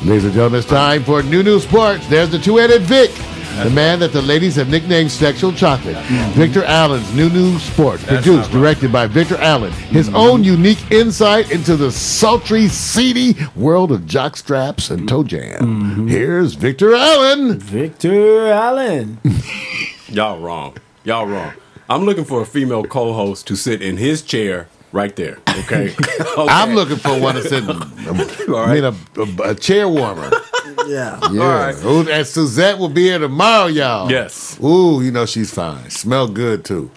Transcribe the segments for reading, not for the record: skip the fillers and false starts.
Ladies and gentlemen, it's time for New Sports. There's the two-headed Vic, the man that the ladies have nicknamed Sexual Chocolate. Victor Allen's New Sports, produced, directed by Victor Allen. His own unique insight into the sultry, seedy world of jockstraps and toe jam. Here's Victor Allen. Victor Allen. Y'all wrong. I'm looking for a female co-host to sit in his chair right there. Okay. I'm looking for one to sit in. A chair warmer. Yeah. Yeah. All right. Ooh, and Suzette will be here tomorrow, y'all. Yes. Ooh, you know she's fine. Smell good, too.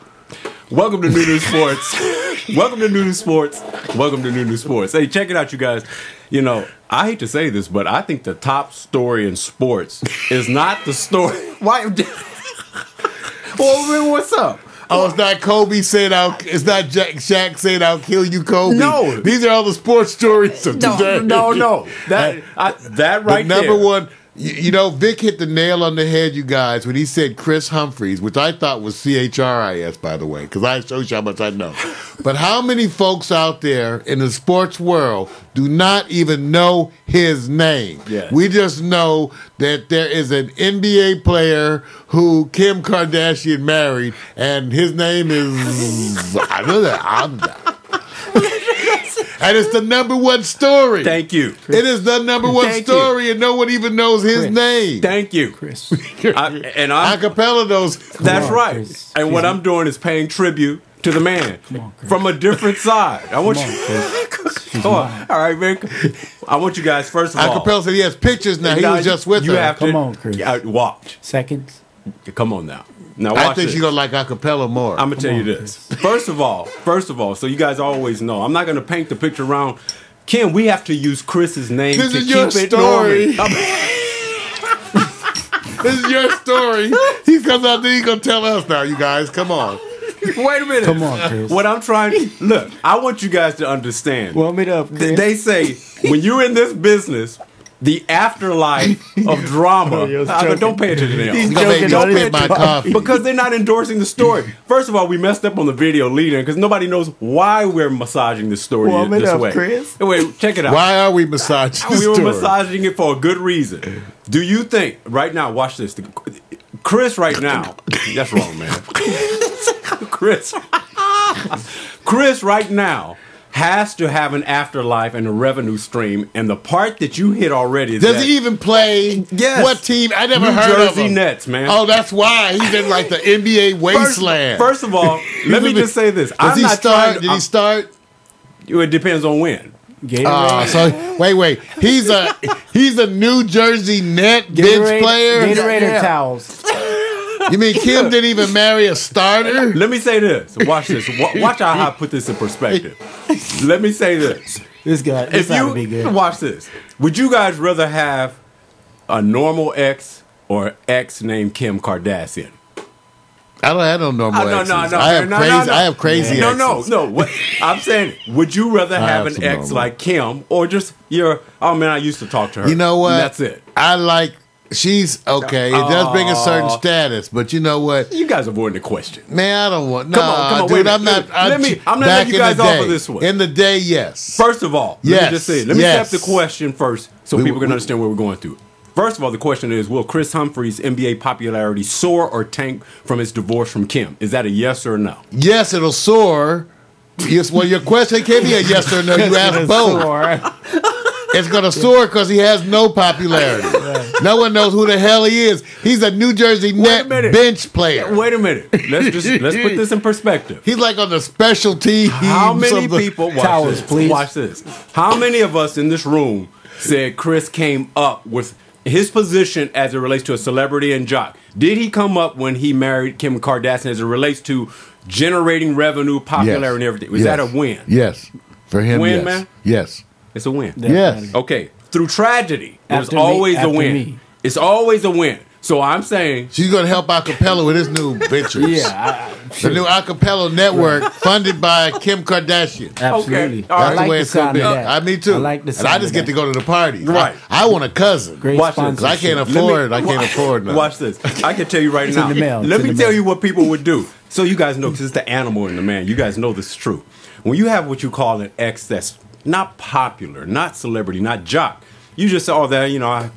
Welcome to New Sports. Welcome to New Sports. Welcome to New Sports. Hey, check it out, you guys. You know, I hate to say this, but I think the top story in sports is not the story. Why? Well, what's up? Oh, it's not Kobe saying it's not Shaq saying I'll kill you, Kobe. No. These are all the sports stories of today. No. That right there. Number one, you know, Vic hit the nail on the head, you guys, when he said Kris Humphries, which I thought was Chris, by the way, because I showed you how much I know. But how many folks out there in the sports world do not even know his name? Yes. We just know that there is an NBA player who Kim Kardashian married, and his name is... And it's the number one story. Thank you. It is the number one story, and no one even knows his name. Thank you. Chris. I'm Acapella knows. That's on, right. Chris. And what I'm doing is paying tribute to the man from a different side. I want you. Come on. All right, man. I want you guys, first of all. Acapella said he has pictures now. He was just with you her. Have to, Come on, Chris. Watch. Seconds. Come on now. Now watch I think this. she's going to like acapella more. I'm going to tell you this. First of all, so you guys always know, I'm not going to paint the picture around Kim. We have to use Chris's name This to is keep your it story. normal. This is your story. He comes out there, he's going to tell us now, you guys. Come on. Wait a minute. Come on, Chris. What I'm trying look, I want you guys to understand. Warm it up, Chris. They say when you're in this business, the afterlife of drama. Don't pay attention to He's them. going to make me Don't pay spit my attention. coffee. Because they're not endorsing the story. First of all, we messed up on the video leading because nobody knows why we're massaging this story Warm it this up, way. Chris. Wait, check it out. Why are we massaging We this were story? massaging it for a good reason. Do you think right now? Watch this. Chris, right now. That's wrong, man. Chris, right now, has to have an afterlife and a revenue stream. And the part that you hit already is Does he even play? Yes. What team? I never New heard of Jersey him. Nets, man. Oh, that's why he's in like the NBA wasteland. First of all, let me just say this. Did he start? It depends on when. So wait. He's a New Jersey Net bench player. Gatorade towels. You mean Kim didn't even marry a starter? Let me say this. Watch this. Watch how I put this in perspective. Let me say this. This guy. This ought to be good. Watch this. Would you guys rather have a normal ex or ex named Kim Kardashian? I don't have no normal exes. No. I have crazy exes. No. What I'm saying, would you rather have an some ex normal. like Kim or just I used to talk to her. You know what? And that's it. I like. She's okay. It does bring a certain status, but you know what? You guys avoiding the question. Man, I don't want. Come on, dude, wait a I'm minute. not. I'm not letting you guys off of this one. In the day, yes. First of all, Yes, let me just say, let me yes. set the question first so people can understand where we're going through. First of all, the question is, will Kris Humphries' NBA popularity soar or tank from his divorce from Kim? Is that a yes or a no? Yes, it'll soar. Yes, well, your question can't be a yes or no. You ask both. It's going to soar because he has no popularity. No one knows who the hell he is. He's a New Jersey Net bench player. Wait a minute. Let's put this in perspective. He's like on the special team. How many people watch this? How many of us in this room said Chris came up with his position as it relates to a celebrity and jock? Did he come up when he married Kim Kardashian as it relates to generating revenue, popularity, and everything? Was that a win? Yes. For him, Win, yes. man? Yes. It's a win. Yes. Okay. Through tragedy, there's After always a after win. me. It's always a win. So I'm saying She's going to help Acapella with his new ventures. Yeah. The new Acapella network funded by Kim Kardashian. Absolutely. Okay. All right. That's the way it's going to be. Me too. I like the and I sound just of get to go to the parties. Right. I want a cousin. Great Watch this. Because I can't sponsorship. afford nothing. Watch this. I can tell you right now. in the mail. Let It's me in the tell mail. you what people would do. So you guys know, because it's the animal in the man. You guys know this is true. When you have what you call an ex that's not popular, not celebrity, not jock, you just say, oh, that,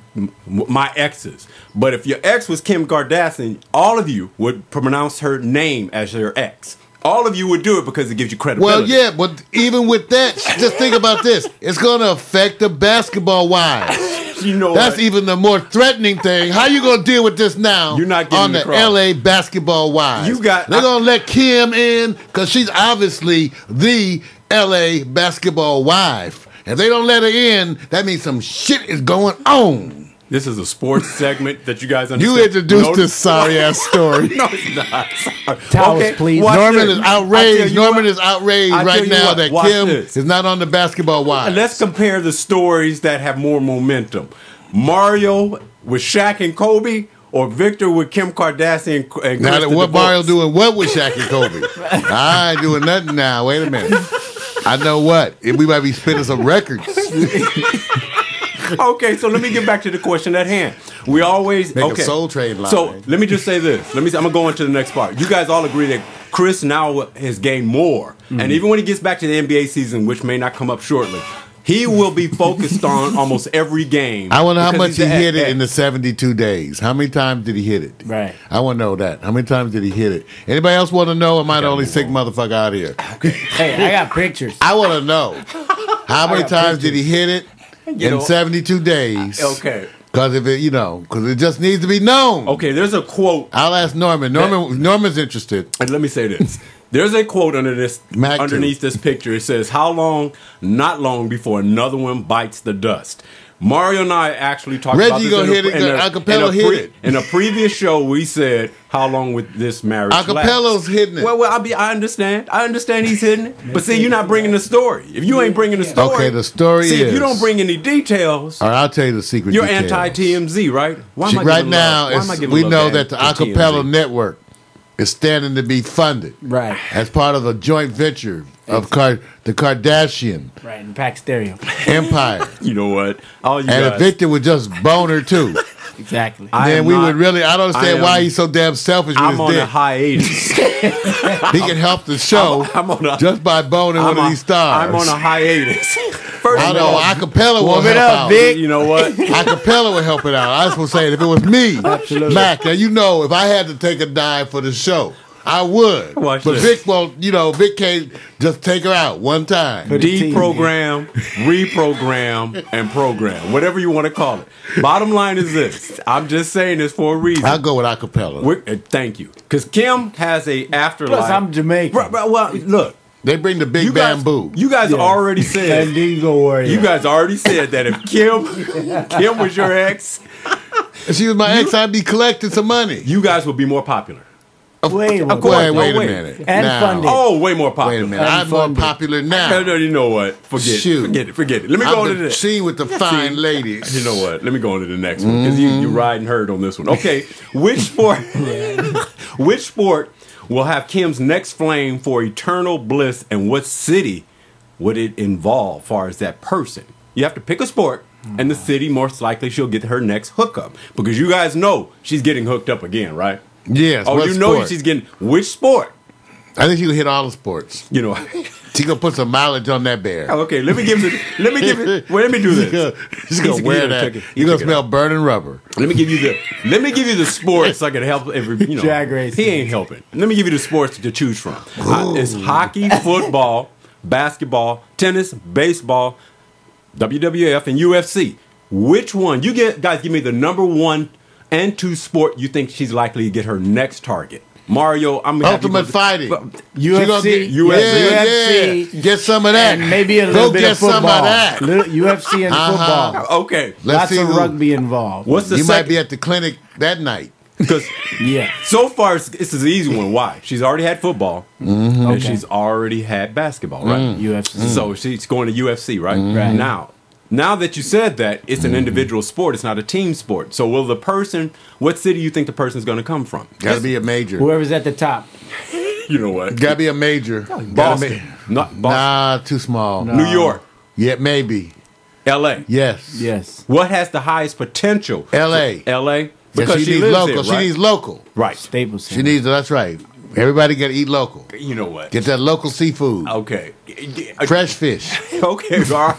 my exes. But if your ex was Kim Kardashian, all of you would pronounce her name as your ex. All of you would do it because it gives you credibility. Well, yeah, but even with that, just think about this. It's going to affect the basketball wives. That's even the more threatening thing. How you going to deal with this now? You're not on the LA basketball wives. They're going to let Kim in because she's obviously the LA basketball wife. If they don't let her in, that means some shit is going on. This is a sports segment that you guys understand. You introduced this sorry-ass story. No, it's not. Sorry. Towels, please. Norman is outraged. Norman is outraged right now that Kim is not on the basketball wives. Let's compare the stories that have more momentum. Mario with Shaq and Kobe, or Victor with Kim Kardashian and now that what Mario doing what with Shaq and Kobe? I ain't doing nothing now. Wait a minute. I know what. We might be spinning some records. Okay, so let me get back to the question at hand. We always make a Soul Train line. So let me just say this. I'm gonna go into the next part. You guys all agree that Kris now has gained more, and even when he gets back to the NBA season, which may not come up shortly, he will be focused on almost every game. I wonder how much he hit it in the 72 days. How many times did he hit it? Right. I want to know that. How many times did he hit it? Anybody else want to know? Am I the only sick motherfucker out here? Hey, I got pictures. I want to know. How many times did he hit it in 72 days? Okay. Because if it, because it just needs to be known. Okay, there's a quote. I'll ask Norman. Norman's interested. And let me say this. There's a quote underneath this picture. It says, "How long? Not long before another one bites the dust." Mario and I actually talked about this. Reggie hit it. Acapella hit it. In a previous show, we said, "How long would this marriage last?" Acapella's hitting it. Well, I understand. I understand he's hitting it. But see, you're not bringing the story. If you ain't bringing the story, okay, the story is. If you don't bring any details, all right, I'll tell you the secret. You're details. anti-TMZ, right? Why am I right now, we know that the Acapella Network is standing to be funded, right, as part of a joint venture of the Kardashian, right, and Pack Stereo empire. You know what? If Victor would just bone her too, exactly. Then we would really. I don't understand why he's so damn selfish. I'm with his on a hiatus. He can help the show just by boning one of these stars. I'm on a hiatus. I know Acapella will help out. Vic. You know what? Acapella will help it out. I was going to say if it was me, Mac. Now if I had to take a dive for the show, I would. But Vic won't. Vic can't just take her out one time. Deprogram, reprogram, and program, whatever you want to call it. Bottom line is this: I'm just saying this for a reason. I'll go with Acapella. Thank you, because Kim has a afterlife. Plus, I'm Jamaican. Well, look. They bring the big bamboo. You guys already said. You guys already said that if Kim was your ex, if she was my ex, I'd be collecting some money. You guys would be more popular. Wait a minute. And funded. Oh, way more popular. Wait a minute. I'm more popular now. No, you know what? Forget it. Let me go on to the next. Scene with the fine ladies. You know what? Let me go on to the next one because you riding herd on this one. Okay, which sport will have Kim's next flame for eternal bliss, and what city would it involve as far as that person? You have to pick a sport, and the city most likely she'll get her next hookup, because you guys know she's getting hooked up again, right? Yes. Oh, you know she's getting which sport? I think she can hit all the sports. She gonna put some mileage on that bear. Okay, let me do this. She's gonna wear that. You're gonna smell burning rubber. Let me give you the sports so I can help drag race. He ain't helping. Let me give you the sports to choose from. It's hockey, football, basketball, tennis, baseball, WWF, and UFC. Which one? Guys, give me the number 1 and 2 sport you think she's likely to get her next target. Mario, I'm gonna Ultimate Fighting. UFC. UFC. Get some of that. And maybe a little bit of football. Some of that. UFC and football. Okay. Lots of rugby involved. You might be at the clinic that night. Because so far it's an easy one. Why? She's already had football, and she's already had basketball, right? UFC. So she's going to UFC, right? Right. Now that you said that, it's an individual sport. It's not a team sport. So what city do you think the person's going to come from? Got to be a major. Whoever's at the top. You know what? Got to be a major. Boston. Not Boston. Nah, too small. No. New York. Yeah, maybe. L.A. Yes. What has the highest potential? L.A. L.A. Because she needs local. She needs local. Right. Staples. She needs. That's right. Everybody got to eat local. You know what? Get that local seafood. Okay. Fresh fish. Okay. All right.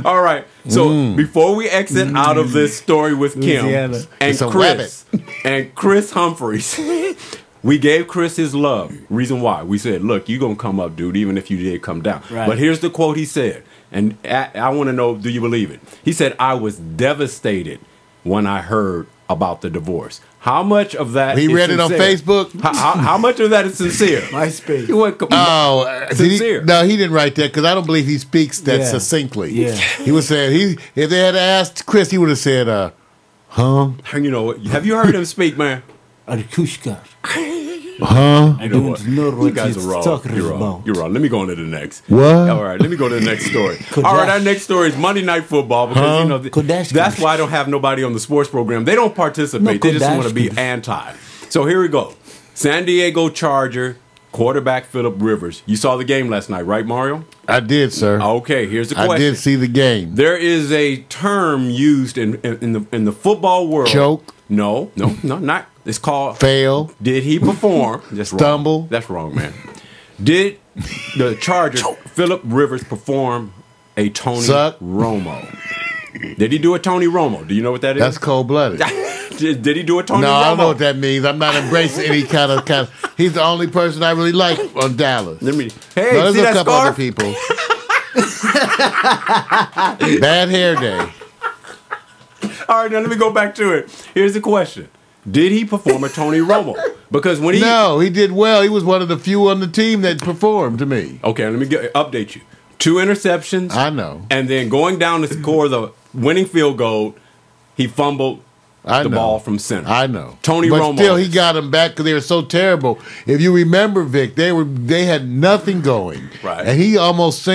All right. So before we exit out of this story with Kim and Kris Humphries, we gave Kris his love. Reason why. We said, look, you're going to come up, dude, even if you did come down. Right. But here's the quote he said. And I want to know, do you believe it? He said, I was devastated when I heard about the divorce. How much of that he read sincere? It on Facebook? How much of that is sincere? MySpace. Sincere. No, he didn't write that because I don't believe he speaks that succinctly. Yeah. He was saying, if they had asked Kris, he would have said, huh? You know, have you heard him speak, man? Arkushka. Huh? I don't know what you guys are wrong. You're wrong. Let me go on to the next. What? All right, let me go to the next story. All right, our next story is Monday Night Football because you know that's why I don't have nobody on the sports program. They don't participate. They just want to be anti. So here we go. San Diego Charger quarterback Phillip Rivers. You saw the game last night, right, Mario? I did, sir. Okay, here's the question. I did see the game. There is a term used in the football world. Choke? No, not. It's called fail. Did he perform? That's stumble. Wrong. That's wrong, man. Did the Chargers Phillip Rivers perform a Tony Romo? Did he do a Tony Romo? Do you know what that is? That's cold-blooded. Did he do a Tony Romo? No, I don't know what that means. I'm not embracing any kind of. He's the only person I really like on Dallas. Hey, there's see a that couple scarf? other people. Bad hair day. All right, now let me go back to it. Here's the question. Did he perform a Tony Romo? Because when No, he did well. He was one of the few on the team that performed to me. Okay, let me update you. 2 interceptions. I know. And then going down to score the winning field goal, he fumbled the ball from center. I know. Tony But Romo. still, he got them back because they were so terrible. If you remember, Vic, they had nothing going. Right. And he almost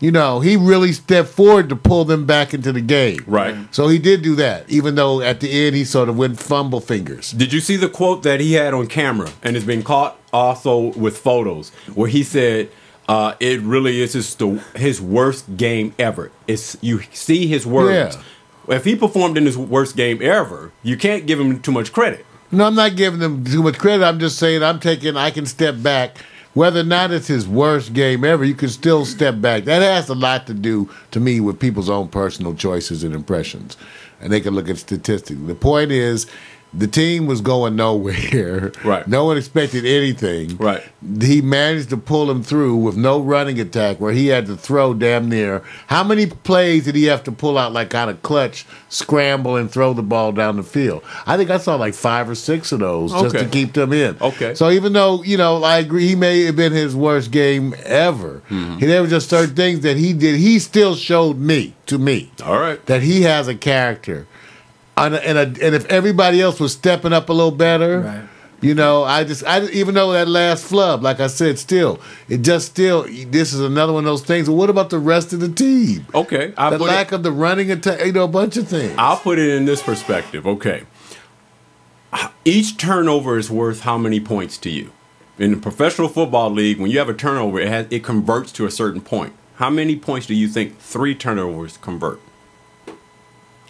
he really stepped forward to pull them back into the game. Right. So he did do that, even though at the end he sort of went fumble fingers. Did you see the quote that he had on camera and it's been caught also with photos where he said it really is his worst game ever. You see his words. Yeah. If he performed in his worst game ever, you can't give him too much credit. No, I'm not giving him too much credit. I'm just saying I can step back. Whether or not it's his worst game ever, you can still step back. That has a lot to do, to me, with people's own personal choices and impressions. And they can look at statistics. The point is, the team was going nowhere. Right. No one expected anything. Right. He managed to pull him through with no running attack where he had to throw damn near. How many plays did he have to pull out like kind of clutch, scramble, and throw the ball down the field? I think I saw like 5 or 6 of those just to keep them in. Okay. So even though, I agree, he may have been his worst game ever. Mm-hmm. There were just certain things that he did. He still showed to me, all right, that he has a character. And if everybody else was stepping up a little better, right. I even though that last flub, like I said, this is another one of those things. Well, what about the rest of the team? Okay, the lack of the running attack, a bunch of things. I'll put it in this perspective. Okay, each turnover is worth how many points to you? In the professional football league, when you have a turnover, it converts to a certain point. How many points do you think 3 turnovers convert?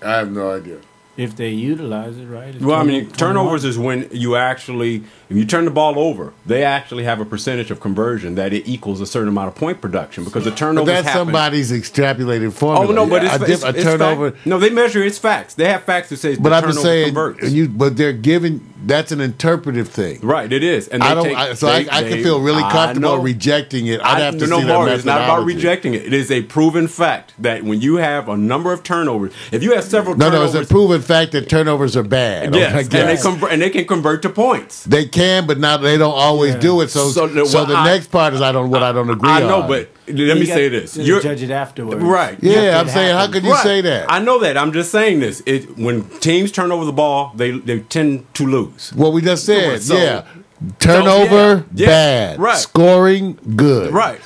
I have no idea. If they utilize it, right? Well, I mean, turnovers is when you actually, if you turn the ball over, they actually have a percentage of conversion that it equals a certain amount of point production because the turnovers happen. But that's somebody's extrapolated formula. Oh, no, but it's turnover. Fact. No, they measure its facts. They have facts that say the turnover converts. But they're giving, that's an interpretive thing. Right, it is. And I can feel really comfortable rejecting it. I'd have to see that methodology. It's not about rejecting it. It is a proven fact that when you have a number of turnovers, if you have several turnovers. No, it's a proven fact that turnovers are bad. Yes, and they can convert to points. They can, but they don't always do it. So the next part is I don't agree on. I know, but let me say this: you judge it afterwards, right? Yeah, I'm saying, how could you say that? I know that. I'm just saying this. When teams turn over the ball, they tend to lose. Well, we just said, turnover bad, right? Scoring good, right?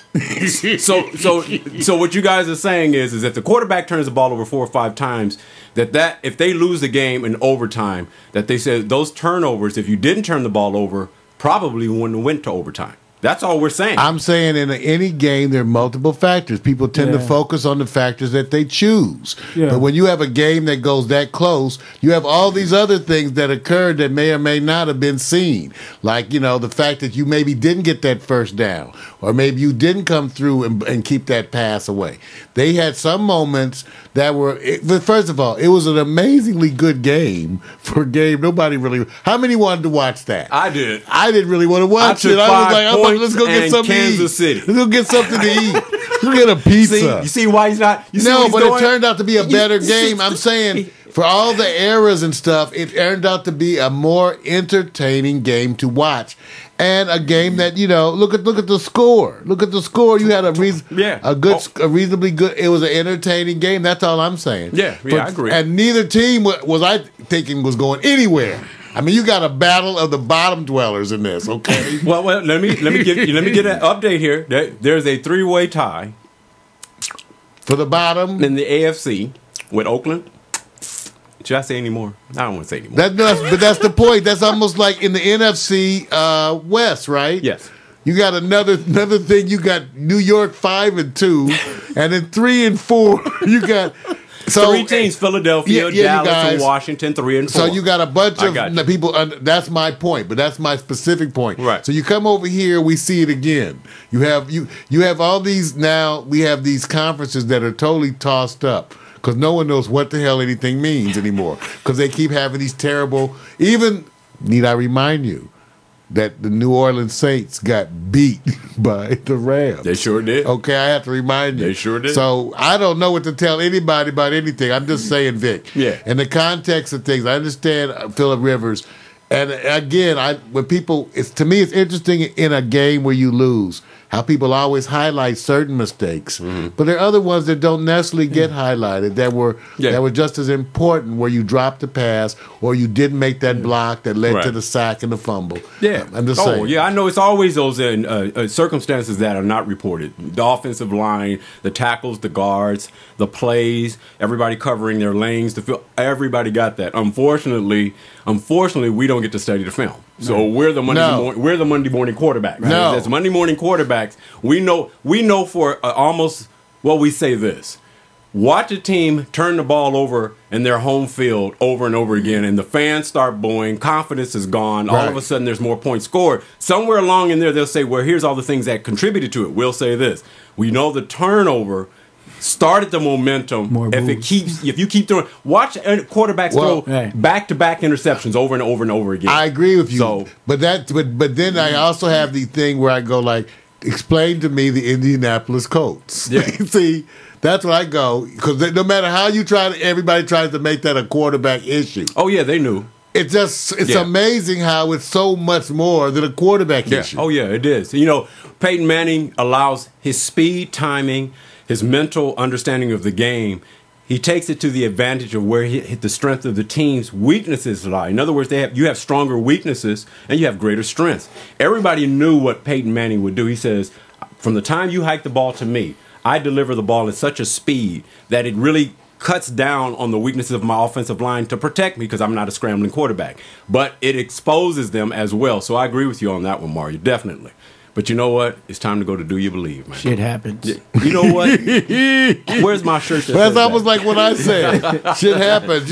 So what you guys are saying is that the quarterback turns the ball over 4 or 5 times. That if they lose the game in overtime, that they said those turnovers, if you didn't turn the ball over, probably wouldn't have went to overtime. That's all we're saying. I'm saying in any game, there are multiple factors. People tend to focus on the factors that they choose. Yeah. But when you have a game that goes that close, you have all these other things that occurred that may or may not have been seen. Like, the fact that you maybe didn't get that first down, or maybe you didn't come through and keep that pass away. They had some moments that were, but first of all, it was an amazingly good game for a game. Nobody really, how many wanted to watch that? I did. I didn't really want to watch it. I was like, let's go get something to eat. Kansas City. Let's go get something to eat. Let's go get a pizza. You see why he's not? No, but it turned out to be a better game. I'm saying, for all the errors and stuff, it turned out to be a more entertaining game to watch. And a game that, look at the score. Look at the score. You had a reasonably good. It was an entertaining game. That's all I'm saying. Yeah, I agree. And neither team was I thinking was going anywhere. I mean, you got a battle of the bottom dwellers in this. Okay. well, let me get an update here. There's a 3-way tie for the bottom in the AFC with Oakland. Should I say any more? I don't want to say any more. But that's the point. That's almost like in the NFC West, right? Yes. You got another thing. You got New York 5-2, and then 3-4. You got 3 teams: Philadelphia, Dallas, and Washington. 3-4. So you got a bunch of people. That's my point, but that's my specific point. Right. So you come over here, we see it again. You have all these now. We have these conferences that are totally tossed up. Because no one knows what the hell anything means anymore. Because they keep having these terrible. Even, need I remind you, that the New Orleans Saints got beat by the Rams. They sure did. Okay, I have to remind you. They sure did. So I don't know what to tell anybody about anything. I'm just saying, Vic. Yeah. In the context of things, I understand Phillip Rivers. And again, to me, it's interesting in a game where you lose, how people always highlight certain mistakes, but there are other ones that don't necessarily get highlighted that were just as important, where you dropped the pass or you didn't make that block that led to the sack and the fumble. Yeah, I'm just saying. Yeah, I know it's always those circumstances that are not reported. The offensive line, the tackles, the guards, the plays, everybody covering their lanes, the field. Everybody got that. Unfortunately, we don't get to study the film. So we're the Monday morning quarterback. Right? No. As Monday morning quarterbacks, we know for almost, we say this. Watch a team turn the ball over in their home field over and over again, and the fans start booing, confidence is gone, all of a sudden there's more points scored. Somewhere along in there they'll say, well, here's all the things that contributed to it. We'll say this. We know the turnover started the momentum. If you keep throwing, watch quarterbacks throw back-to-back interceptions over and over and over again. I agree with you. But then I also have the thing where I go like, explain to me the Indianapolis Colts. Yeah. See, that's where I go, because no matter how you try, everybody tries to make that a quarterback issue. Oh yeah, they knew. It's amazing how it's so much more than a quarterback issue. Oh yeah, it is. Peyton Manning allows his speed, timing, his mental understanding of the game. He takes it to the advantage of where the strength of the team's weaknesses lie. In other words, you have stronger weaknesses and you have greater strengths. Everybody knew what Peyton Manning would do. He says, from the time you hike the ball to me, I deliver the ball at such a speed that it really cuts down on the weaknesses of my offensive line to protect me, because I'm not a scrambling quarterback. But it exposes them as well. So I agree with you on that one, Mario, definitely. But you know what? It's time to go to Do You Believe, man. Shit happens. You know what? Where's my shirt? That's almost like what I said. Shit happens,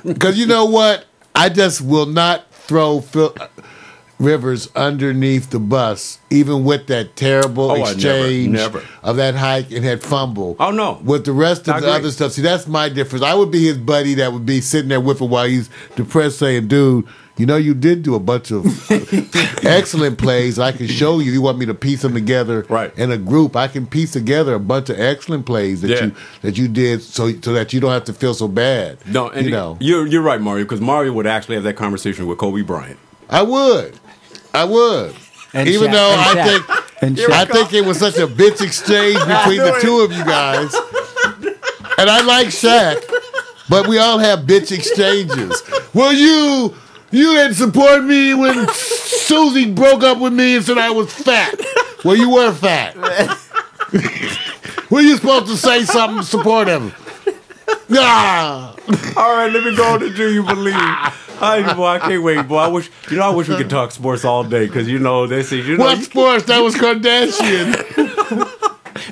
Because you know what? I just will not throw Rivers underneath the bus, even with that terrible exchange of that hike and that fumble. Oh, no. With the rest of the other stuff. See, that's my difference. I would be his buddy that would be sitting there with him while he's depressed saying, dude, you did do a bunch of excellent plays. I can show you. You want me to piece them together in a group. I can piece together a bunch of excellent plays that you did so that you don't have to feel so bad. No, and you're right, Mario, because Mario would actually have that conversation with Kobe Bryant. I would. And even Shaq, though and I think it was such a bitch exchange between the two of you guys. And I like Shaq, but we all have bitch exchanges. Well, you didn't support me when Susie broke up with me and said I was fat. Well, you were fat. Were you supposed to say something to support him? Nah. All right, let me go on to Do You Believe. I can't wait, boy. I wish we could talk sports all day because they say what sports? That was Kardashian.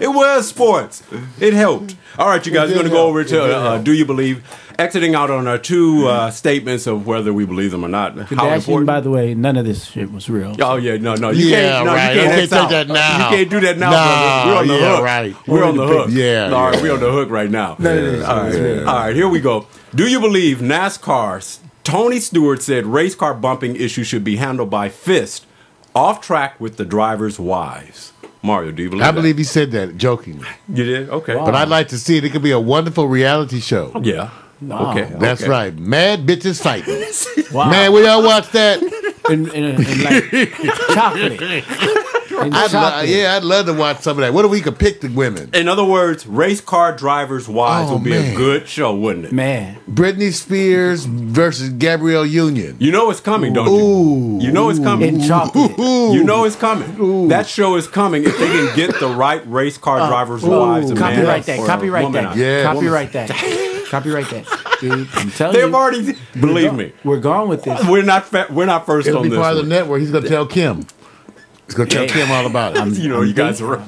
It was sports. It helped. All right, you guys, we're going to go over to Do You Believe? Exiting out on our two statements of whether we believe them or not. How important? By the way, none of this shit was real. Oh, yeah, no. You can't take that now. You can't do that now, brother. We're on the hook. Right. We're on the hook. Yeah. All right, we're on the hook right now. None of this was real. All right, here we go. Do you believe NASCAR? Tony Stewart said race car bumping issue should be handled by fist, off track with the drivers' wives. Mario, do you believe that? I believe he said that jokingly. You did? Okay. But I'd like to see it. It could be a wonderful reality show. Yeah. Wow. Okay. That's right. Mad bitches fighting. Wow. Man, we all watch that. In like chocolate. I'd love to watch some of that. What if we could pick the women? In other words, race car drivers' wives would be a good show, wouldn't it? Man. Britney Spears versus Gabrielle Union. You know it's coming, don't you? You know it's coming. In chocolate. You know it's coming. That show is coming if they can get the right race car drivers' wives. Copyright that. Copyright that. Yeah. Copyright that. Copyright that. Dude, I'm telling They've you. already, believe me. We're going with this. We're not first It'll on be this part of one. the network. He's going to tell Kim. He's going to tell Kim all about it. You guys are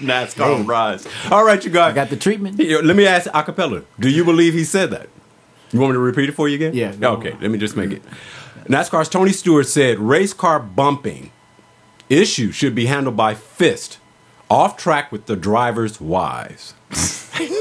NASCAR on rise. All right, you guys. I got the treatment. Let me ask acapella. Do you believe he said that? You want me to repeat it for you again? Yeah. Okay, let me just make it. NASCAR's Tony Stewart said race car bumping issue should be handled by fist, off track with the drivers' wives.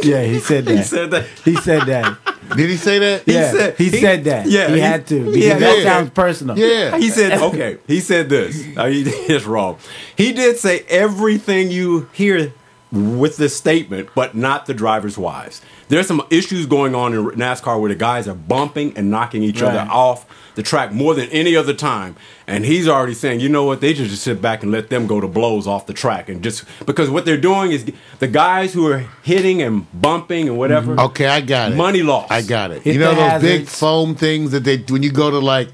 Yeah, he said that. He said that. He said that. Did he say that? Yeah, he said that. Yeah, he had to. Because that sounds personal. Yeah. He said, okay, he said this. It's wrong. He did say everything you hear with this statement, but not the drivers' wives. There's some issues going on in NASCAR where the guys are bumping and knocking each other off the track more than any other time. And he's already saying, you know what, they just sit back and let them go to blows off the track. And just because what they're doing is the guys who are hitting and bumping and whatever. Okay, I got it. Money loss. I got it. Hit You know the those big hazards. foam things that when you go to like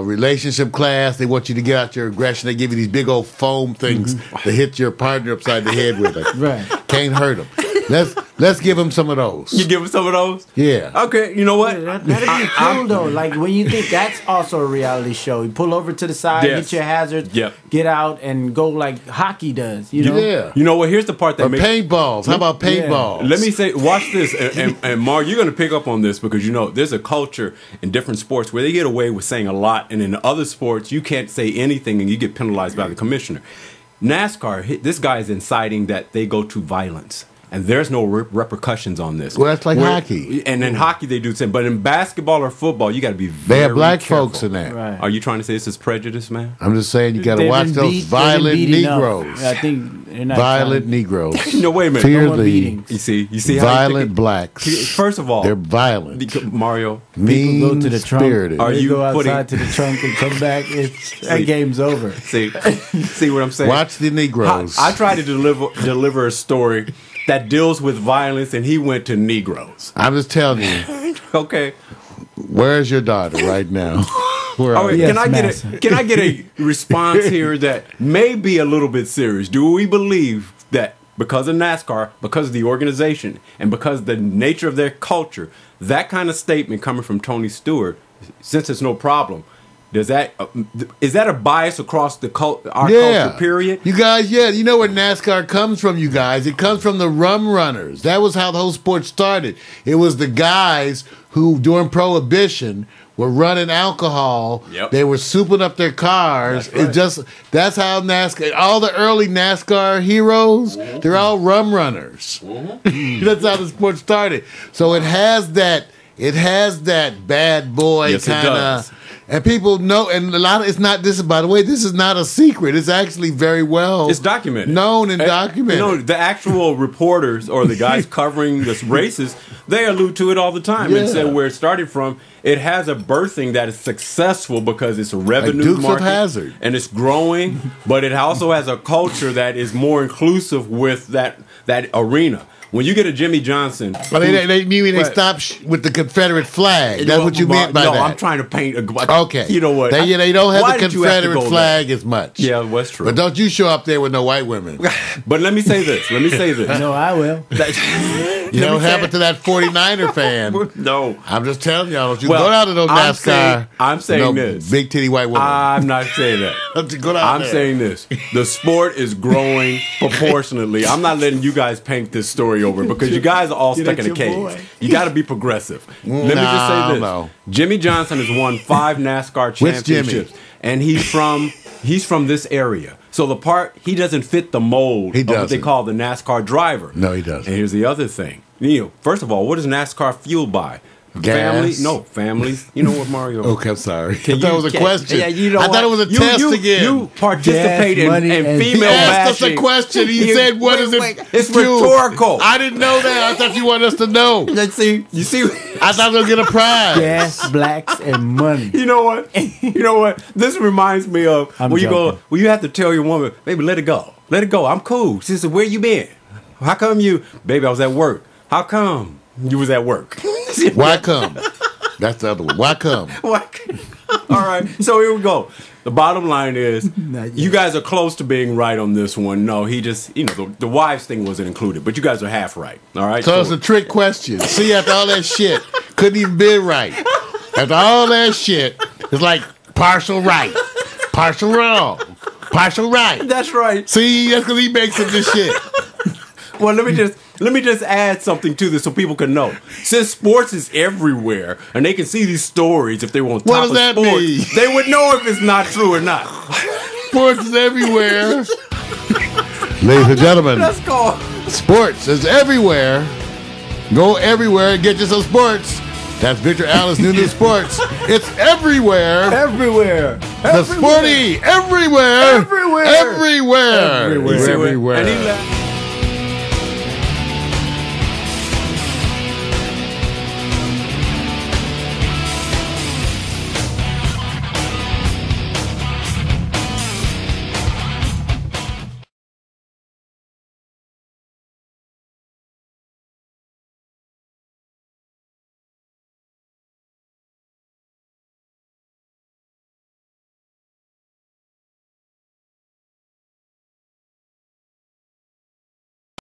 relationship class, they want you to get out your aggression. They give you these big old foam things to hit your partner upside the head with. Like, Right. Can't hurt them. Let's give him some of those. You give him some of those? Yeah. Okay, you know what? That'd be cool though. Like when you think that's also a reality show. You pull over to the side, Yes. hit your hazards, Yep. get out, and go like hockey does. You know? Yeah. You know what? Here's the part that Or makes... paintballs. How about paintballs? Let me say, watch this, and Mark, you're going to pick up on this because there's a culture in different sports where they get away with saying a lot, and in other sports you can't say anything and you get penalized by the commissioner. NASCAR, this guy is inciting that they go to violence. And there's no repercussions on this. Well, that's like hockey. And in hockey, they do the same. But in basketball or football, you got to be very They have black careful. folks in that. Right. Are you trying to say this is prejudice, man? I'm just saying you got to They've watch been those beat- violent they've been beat enough. Negroes. I think they're not Violent trying- Negroes. No, wait a minute. Fear No more the beatings. You see how violent blacks. First of all, They're violent. Mario, Mean People go to the trunk. spirited. Are They you go outside putting- to the trunk and come back. That game's over. see what I'm saying? Watch the Negroes. I tried to deliver a story that deals with violence, and he went to Negroes. I'm just telling you. Okay. Where's your daughter right now? Where All are right, you? Yes, can I get a response here that may be a little bit serious? Do we believe that because of NASCAR, because of the organization, and because of the nature of their culture, that kind of statement coming from Tony Stewart, since it's no problem, is that a bias across our culture? Period. You guys, you know where NASCAR comes from, you guys. It comes from the rum runners. That was how the whole sport started. It was the guys who, during Prohibition, were running alcohol. Yep. They were souping up their cars. That's right. That's how NASCAR, all the early NASCAR heroes, they're all rum runners. That's how the sport started. So it has that bad boy Yes, it kind does. of. And people know, and a lot of it's not. This is, by the way, this is not a secret. It's actually very well. It's documented, known and documented. The actual reporters or the guys covering the races, they allude to it all the time and say where it started from. It has a birthing that is successful because it's a revenue Dukes of market Hazzard. and it's growing, but it also has a culture that is more inclusive with that arena. when you get a Jimmy Johnson, but they mean they stop with the Confederate flag. That's what you meant by that. No, I'm trying to paint a. Okay, you know what? They don't have the Confederate flag as much. Yeah, that's true. But don't you show up there with no white women? But let me say this. No, I will. You know what happened to that 49er fan? No, I'm just telling y'all. Don't you go down to those NASCAR? I'm saying this. Big titty white woman. I'm not saying that. I'm saying this. The sport is growing proportionately. I'm not letting you guys paint this story over because you guys are all stuck in a cage. You got to be progressive. Let me just say this. No. Jimmy Johnson has won 5 NASCAR championships, and he's from this area. So the part he doesn't fit the mold of what they call the NASCAR driver. No, he doesn't. And here's the other thing. First of all, what is NASCAR fueled by? Gas. Families. You know what, Mario? Okay, I'm sorry. I thought it was a question. Yeah, I thought it was a test again. You participate in female bashing. Asked us a question. He said, "What is it?" It's rhetorical. I didn't know that. I thought you wanted us to know. You see. I thought we were gonna get a prize. Gas, blacks, and money. You know what? This reminds me of when you have to tell your woman, "Baby, let it go. Let it go. I'm cool." She said, "Where you been? How come you?" "Baby, I was at work." "How come you was at work?" Why come? That's the other one. Why come? All right. So here we go. The bottom line is, you guys are close to being right on this one. No, he just, the wives thing wasn't included, but you guys are half right. All right. So it's a trick question. See, after all that shit, couldn't even be right. After all that shit, it's like partial right, partial wrong, partial right. That's right. See, that's because he makes up this shit. Well, let me just add something to this so people can know. Since sports is everywhere and they can see these stories if they want top of sports, mean? They would know if it's not true or not. Sports is everywhere. Ladies and gentlemen, let's go. Sports is everywhere. Go everywhere and get you some sports. That's Victor Allen's new Sportz. It's everywhere. Everywhere. The sporty everywhere. Everywhere. Everywhere. Everywhere. Everywhere. And he left.